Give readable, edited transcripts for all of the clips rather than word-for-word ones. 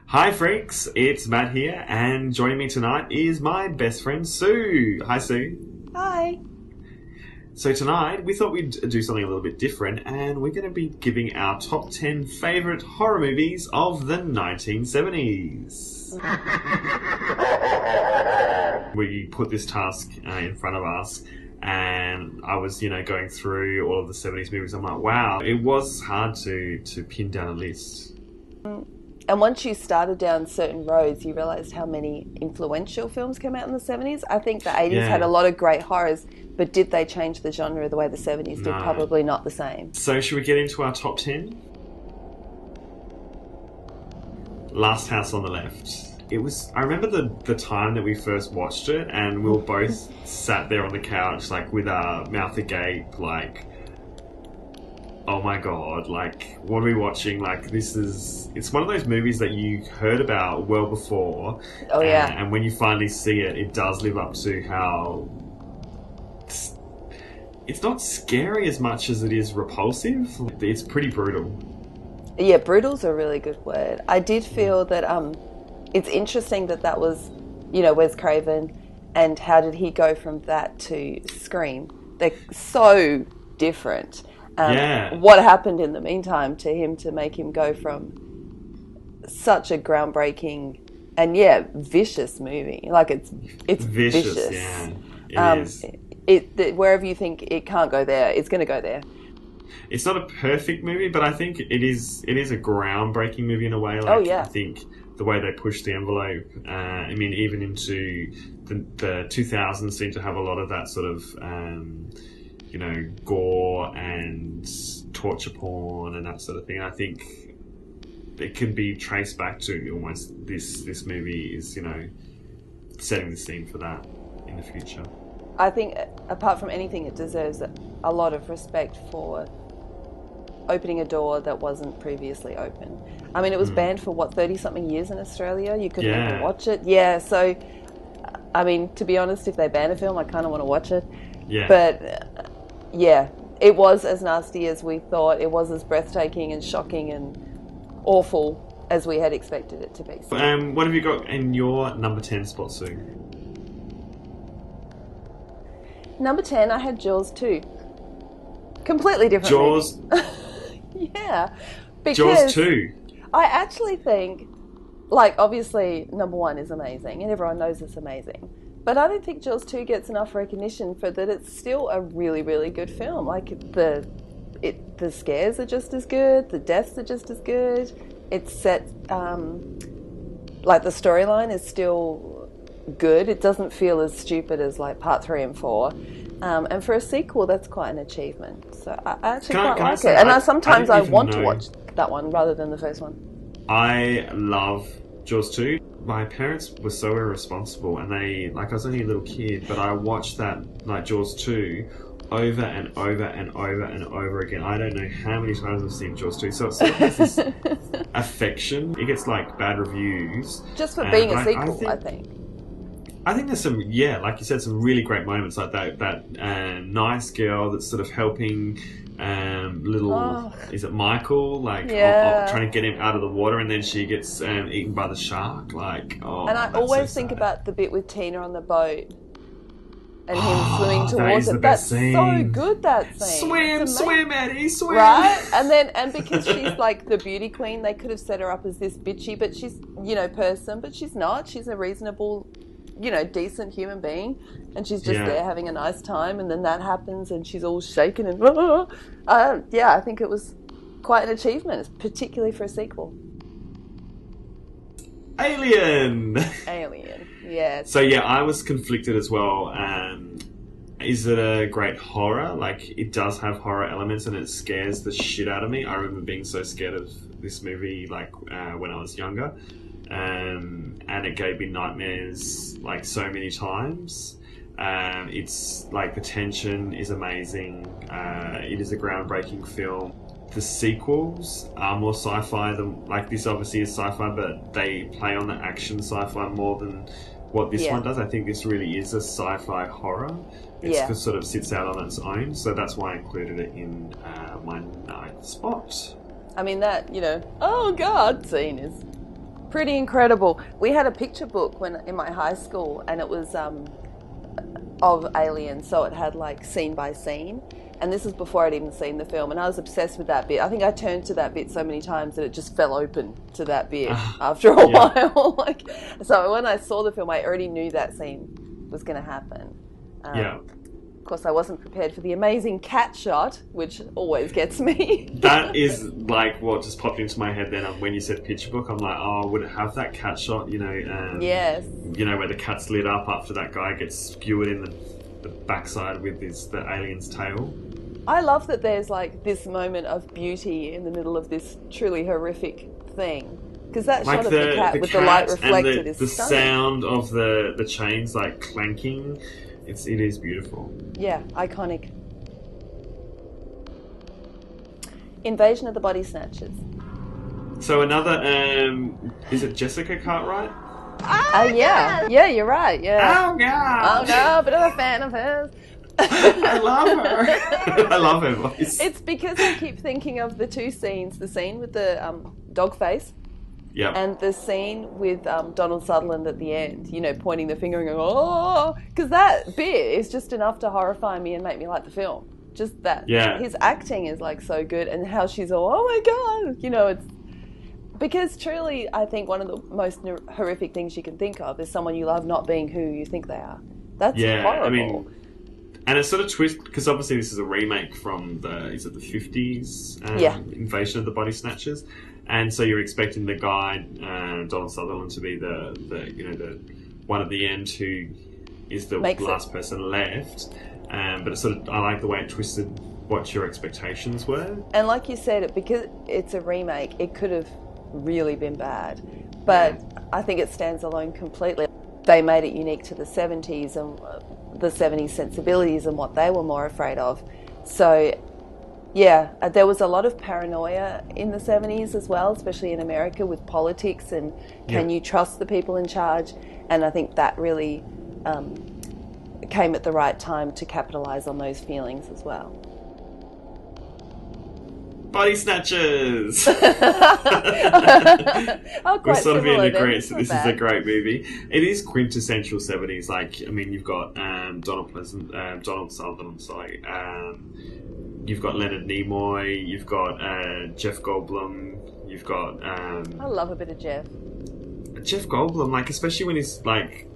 Hi freaks, it's Matt here, and joining me tonight is my best friend Sue. Hi Sue. Hi. So tonight we thought we'd do something a little bit different, and we're going to be giving our top 10 favourite horror movies of the 1970s. We put this task in front of us, and I was, going through all of the 70s movies. I'm like, wow, it was hard to pin down a list. And once you started down certain roads, you realised how many influential films came out in the 70s. I think the 80s had a lot of great horrors, but did they change the genre the way the 70s did? Probably not the same. So should we get into our top 10? Last House on the Left. I remember the time that we first watched it, and we were both sat there on the couch, like, with our mouth agape, like, oh my god, like, what are we watching? Like, it's one of those movies that you heard about well before. Oh, yeah. And when you finally see it, it does live up to how... It's not scary as much as it is repulsive. It's pretty brutal. Yeah, brutal's a really good word. I did feel that it's interesting that was, Wes Craven, and how did he go from that to Scream? They're so different. What happened in the meantime to him to make him go from such a groundbreaking and vicious movie? Like, it's vicious. Yeah, it is. Wherever you think it can't go there, it's going to go there. It's not a perfect movie, but I think it is a groundbreaking movie in a way. Like, I think the way they push the envelope, even into the 2000s seem to have a lot of that sort of, gore and torture porn and that sort of thing. And I think it can be traced back to almost this movie is, setting the scene for that in the future. I think, apart from anything, it deserves a lot of respect for opening a door that wasn't previously open. I mean, it was banned for, 30-something years in Australia? You couldn't even watch it. Yeah, so, I mean, to be honest, if they ban a film, I kind of want to watch it. Yeah. But, it was as nasty as we thought. It was as breathtaking and shocking and awful as we had expected it to be. So. What have you got in your number 10 spot, Sue? Number 10, I had Jaws 2. Completely different Jaws? Yeah. Because Jaws 2? I actually think, obviously, number 1 is amazing, and everyone knows it's amazing. But I don't think Jaws 2 gets enough recognition for that it's still a really, really good film. Like, the scares are just as good, the deaths are just as good. It's set, the storyline is still good. It doesn't feel as stupid as, part 3 and 4. And for a sequel, that's quite an achievement. So I actually quite like it. And sometimes I want to watch that one rather than the first one. I love Jaws 2. My parents were so irresponsible, and I was only a little kid, but I watched that, Jaws 2 over and over and over and over again. I don't know how many times I've seen Jaws 2. So it sort of has this affection. It gets, bad reviews. Just for being a sequel, I think. I think there's some, like you said, some really great moments, like that nice girl that's sort of helping is it Michael? Trying to get him out of the water, and then she gets eaten by the shark. And I always think about the bit with Tina on the boat and him swimming towards it. That's so good, that scene. Swim, Eddie, swim! Right? And because she's the beauty queen, they could have set her up as this bitchy, but she's, person, but she's not. She's a reasonable, decent human being, and she's just there having a nice time, and then that happens and she's all shaken and I think it was quite an achievement, particularly for a sequel. Alien, yeah. So I was conflicted as well. Is it a great horror? It does have horror elements, and it scares the shit out of me. I remember being so scared of this movie when I was younger. And it gave me nightmares so many times. It's the tension is amazing. It is a groundbreaking film. The sequels are more sci-fi than this. Obviously is sci-fi, but they play on the action sci-fi more than what this one does. I think this really is a sci-fi horror. It sort of sits out on its own, so that's why I included it in my 9th spot. I mean, that, oh God scene is Pretty incredible. We had a picture book in my high school, and it was of aliens, so it had like scene by scene. And this is before I'd even seen the film, and I was obsessed with that bit. I think I turned to that bit so many times that it just fell open to that bit after a while. Like, so when I saw the film, I already knew that scene was going to happen. Of course, I wasn't prepared for the amazing cat shot, which always gets me. That is like what just popped into my head then when you said picture book. I'm like, oh, would it have that cat shot? You know, yes. You know, where the cat's lit up after that guy gets skewered in the backside with the alien's tail. I love that there's like this moment of beauty in the middle of this truly horrific thing. Because that like shot of the cat with the light reflected is the stunning. sound of the chains like clanking, it is beautiful. Yeah, iconic. Invasion of the Body Snatchers. So another, is it Jessica Cartwright? Yeah, you're right. Yeah. Oh god! Oh no, but I'm a fan of hers. I love her. I love her voice. It's because I keep thinking of the two scenes: the scene with the dog face, and the scene with Donald Sutherland at the end. You know, pointing the finger and going, "Oh," because that bit is just enough to horrify me and make me like the film. Just that. Yeah. His acting is like so good, and how she's all, "Oh my god," you know, it's. Because truly, I think one of the most horrific things you can think of is someone you love not being who you think they are. That's horrible. I mean, and it's sort of twist because obviously this is a remake from the 50s Invasion of the Body Snatchers, and so you're expecting the guy Donald Sutherland to be the one at the end who is the last person left. But it's sort of, I like the way it twisted what your expectations were. And like you said, because it's a remake, it could have really been bad, but I think it stands alone completely. They made it unique to the 70s and the 70s sensibilities and what they were more afraid of. So there was a lot of paranoia in the 70s as well, especially in America with politics and can you trust the people in charge, and I think that really came at the right time to capitalize on those feelings as well. Body Snatchers! We're sort of in agreement. This is a great movie. It is quintessential 70s. Like, I mean, you've got Donald Sutherland, sorry. You've got Leonard Nimoy. You've got Jeff Goldblum. You've got... I love a bit of Jeff. Jeff Goldblum, like, especially when he's, like...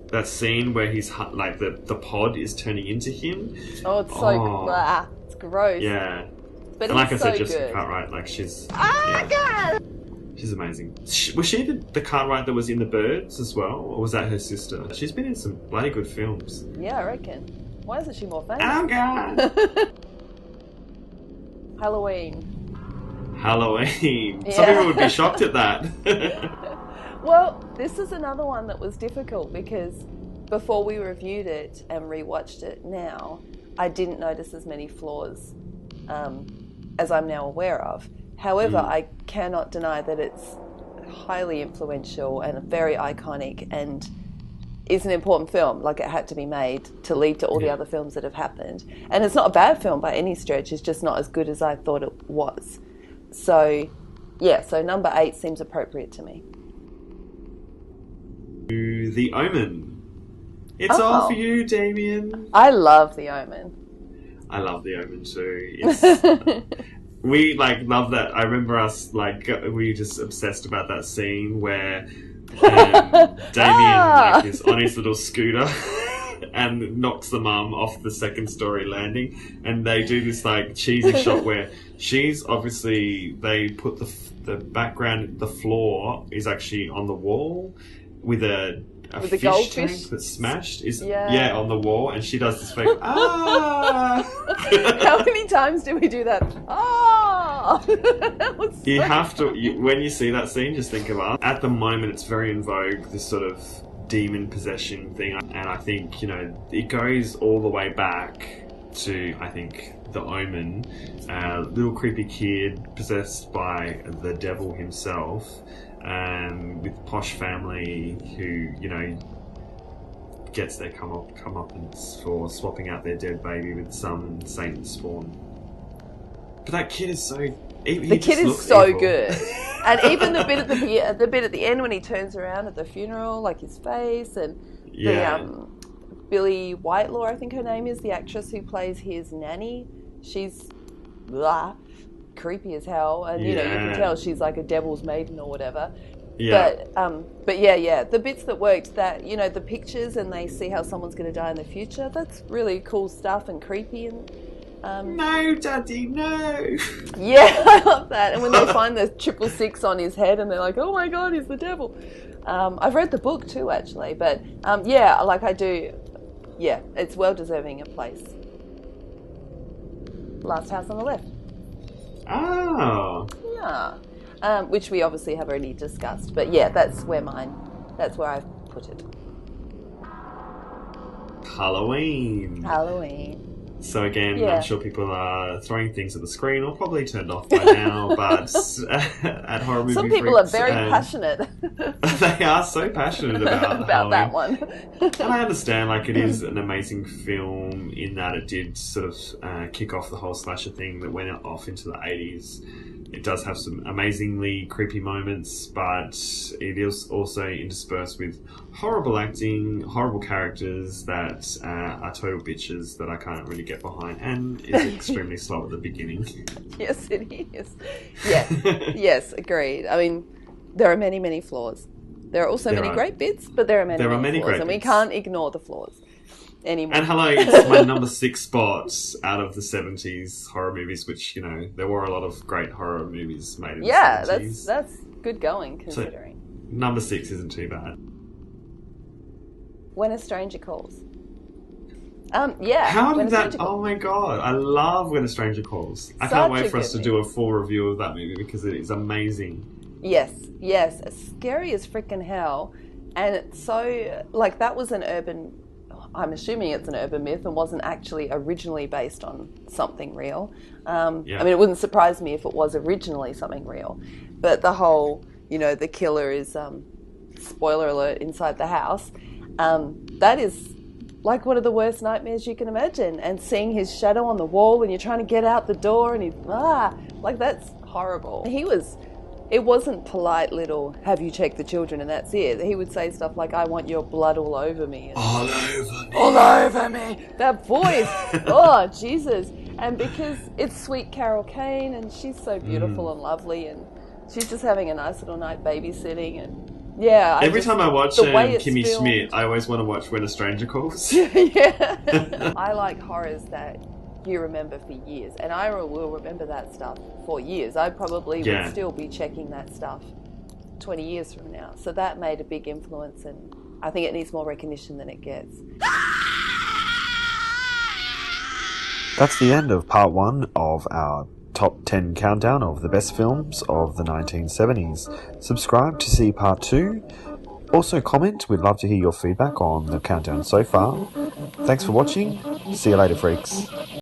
That scene where he's, like, the pod is turning into him. Oh, it's so... it's gross. Yeah. But and like I said, so Jessica good. Cartwright, like she's... God! She's amazing. Was she the Cartwright that was in The Birds as well? Or was that her sister? She's been in some bloody good films. Yeah, I reckon. Why isn't she more famous? Oh, God! Halloween. Yeah. Some people would be shocked at that. Well, this is another one that was difficult because before we reviewed it and rewatched it now, I didn't notice as many flaws as I'm now aware of. However, I cannot deny that it's highly influential and very iconic and is an important film. Like, it had to be made to lead to all the other films that have happened. And it's not a bad film by any stretch, it's just not as good as I thought it was. So, so number 8 seems appropriate to me. The Omen. It's all for you, Damien. I love The Omen. I love The Omen too. We love that. I remember us we were just obsessed about that scene where Damien is on his little scooter and knocks the mum off the second story landing, and they do this cheesy shot where she's obviously, they put the background, the floor is actually on the wall with a fish tank that's smashed on the wall, and she does this fake How many times do we do that? You have to, when you see that scene, just think of us. At the moment, it's very in vogue, this sort of demon possession thing, and I think it goes all the way back to, I think, The Omen, little creepy kid possessed by the devil himself. With posh family who, gets their comeuppance for swapping out their dead baby with some Satan spawn. But that kid is so The kid is so good. And even the bit at the end when he turns around at the funeral, like his face, and the Billy Whitelaw, I think her name is, the actress who plays his nanny. She's creepy as hell, and you can tell she's like a devil's maiden or whatever. Yeah. But the bits that worked, that the pictures and they see how someone's going to die in the future. That's really cool stuff and creepy and. No, Daddy, no. Yeah, I love that. And when they find the 666 on his head, and they're like, "Oh my God, he's the devil." I've read the book too, actually, but I do. Yeah, it's well deserving a place. Last House on the Left. Oh. Yeah. Which we obviously have already discussed, but yeah, that's where I've put it. Halloween. So again, I'm sure people are throwing things at the screen, or probably turned off by now, but at Horror Movie Some people are very passionate. They are so passionate about that one. And I understand, like, it is an amazing film in that it did sort of kick off the whole slasher thing that went off into the 80s. It does have some amazingly creepy moments, but it is also interspersed with horrible acting, horrible characters that are total bitches that I can't really get behind, and is extremely slow at the beginning. Yes, it is. Yes, agreed. I mean, there are many, many flaws. There are also many great bits, but there are many flaws, and we can't ignore the flaws anymore. And hello, it's my number 6 spot out of the 70s horror movies, which, there were a lot of great horror movies made in the 70s. Yeah, that's good going, considering. So, number 6 isn't too bad. When a Stranger Calls. How did that... Oh my God, I love When a Stranger Calls. I can't wait for us to do a full review of that movie because it is amazing. Yes, scary as freaking hell. And it's so... Like, that was an urban... I'm assuming it's an urban myth and wasn't actually originally based on something real. I mean, it wouldn't surprise me if it was originally something real. But the whole, the killer is, spoiler alert, inside the house. That is like one of the worst nightmares you can imagine. And seeing his shadow on the wall and you're trying to get out the door and that's horrible. It wasn't polite little, have you checked the children and that's it. He would say stuff like, I want your blood all over me. And, all over me. All over me. That voice. Oh, Jesus. And because it's sweet Carol Kane and she's so beautiful and lovely and she's just having a nice little night babysitting and every time I watch Kimmy Schmidt, I always want to watch When a Stranger Calls. Yeah. I like horrors that you remember for years, and I will remember that stuff for years. I probably would still be checking that stuff 20 years from now. So that made a big influence, and I think it needs more recognition than it gets. That's the end of part 1 of our top 10 countdown of the best films of the 1970s. Subscribe to see part 2. Also comment, we'd love to hear your feedback on the countdown so far. Thanks for watching. See you later, freaks.